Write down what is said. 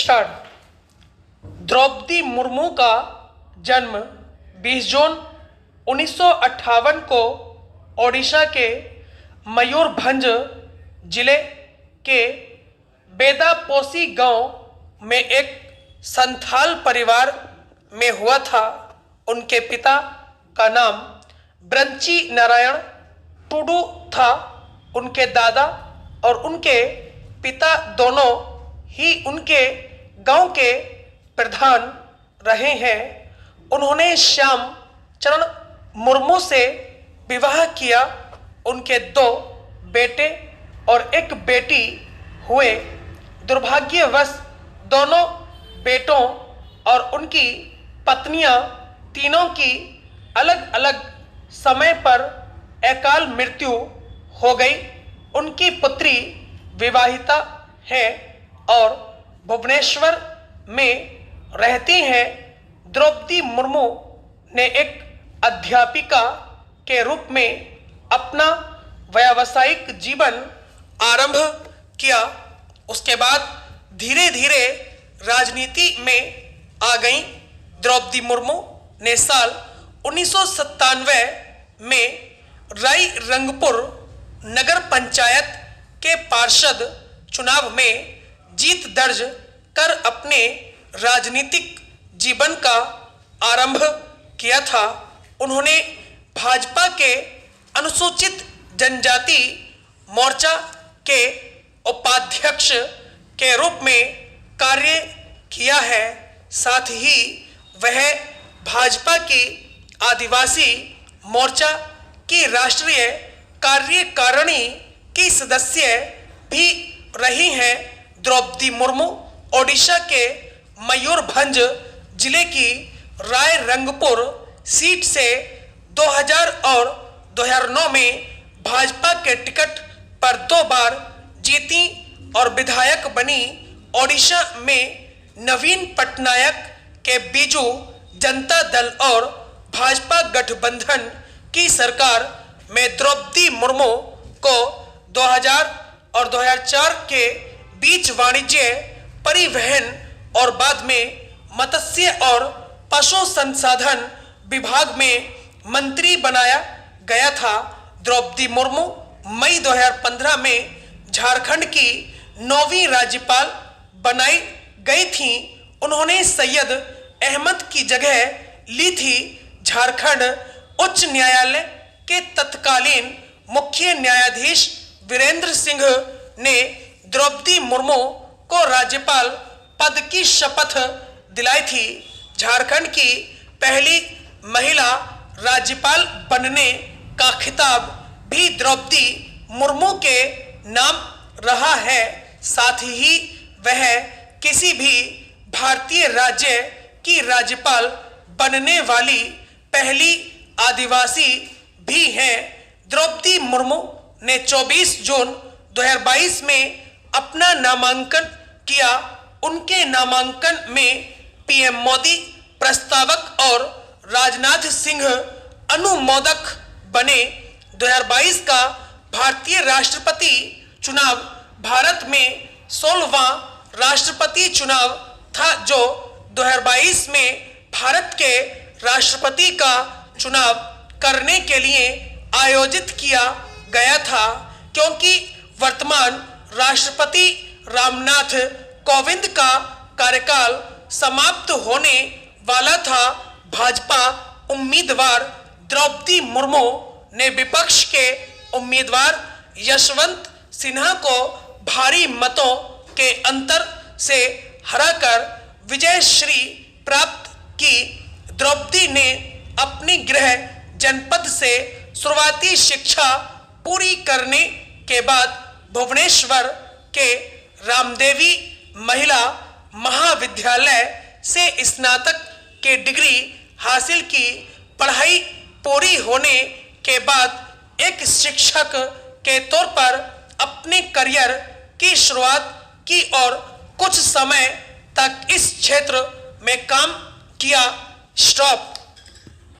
Start. Draupadi Murmu का जन्म 20 जून 1958 को ओडिशा के मयूरभंज जिले के बेदापोसी गांव में एक संथाल परिवार में हुआ था। उनके पिता का नाम ब्रंची नारायण टुडू था। उनके दादा और उनके पिता दोनों ही उनके गांव के प्रधान रहे हैं। उन्होंने श्याम चरण मुर्मू से विवाह किया। उनके 2 बेटे और 1 बेटी हुए। दुर्भाग्यवश दोनों बेटों और उनकी पत्नियां तीनों की अलग अलग समय पर अकाल मृत्यु हो गई। उनकी पुत्री विवाहिता है और भुवनेश्वर में रहती हैं। द्रौपदी मुर्मू ने एक अध्यापिका के रूप में अपना व्यावसायिक जीवन आरंभ किया। उसके बाद धीरे धीरे राजनीति में आ गईं। द्रौपदी मुर्मू ने साल 1997 में रायरंगपुर नगर पंचायत के पार्षद चुनाव में जीत दर्ज कर अपने राजनीतिक जीवन का आरंभ किया था। उन्होंने भाजपा के अनुसूचित जनजाति मोर्चा के उपाध्यक्ष के रूप में कार्य किया है। साथ ही वह भाजपा की आदिवासी मोर्चा की राष्ट्रीय कार्यकारिणी की सदस्य भी रही हैं। द्रौपदी मुर्मू ओडिशा के मयूरभंज जिले की रायरंगपुर सीट से 2000 और 2009 में भाजपा के टिकट पर 2 बार जीती और विधायक बनी। ओडिशा में नवीन पटनायक के बीजू जनता दल और भाजपा गठबंधन की सरकार में द्रौपदी मुर्मू को 2000 और 2004 के बीच वाणिज्य, परिवहन और बाद में मत्स्य और पशु संसाधन विभाग में मंत्री बनाया गया था। द्रौपदी मुर्मू मई 2015 में झारखंड की 9वीं राज्यपाल बनाई गई थी। उन्होंने सैयद अहमद की जगह ली थी। झारखंड उच्च न्यायालय के तत्कालीन मुख्य न्यायाधीश वीरेंद्र सिंह ने द्रौपदी मुर्मू को राज्यपाल पद की शपथ दिलाई थी। झारखंड की पहली महिला राज्यपाल बनने का खिताब भी द्रौपदी मुर्मू के नाम रहा है। साथ ही वह किसी भी भारतीय राज्य की राज्यपाल बनने वाली पहली आदिवासी भी हैं। द्रौपदी मुर्मू ने 24 जून 2022 में अपना नामांकन किया। उनके नामांकन में पीएम मोदी प्रस्तावक और राजनाथ सिंह अनुमोदक बने। 2022 का भारतीय राष्ट्रपति चुनाव भारत में 16वां राष्ट्रपति चुनाव था, जो 2022 में भारत के राष्ट्रपति का चुनाव करने के लिए आयोजित किया गया था। क्योंकि वर्तमान राष्ट्रपति रामनाथ कोविंद का कार्यकाल समाप्त होने वाला था, भाजपा उम्मीदवार द्रौपदी मुर्मू ने विपक्ष के उम्मीदवार यशवंत सिन्हा को भारी मतों के अंतर से हराकर विजयश्री प्राप्त की। द्रौपदी ने अपनी गृह जनपद से शुरुआती शिक्षा पूरी करने के बाद भुवनेश्वर के रामदेवी महिला महाविद्यालय से स्नातक के डिग्री हासिल की। पढ़ाई पूरी होने के बाद एक शिक्षक के तौर पर अपने करियर की शुरुआत की और कुछ समय तक इस क्षेत्र में काम किया। स्टॉप।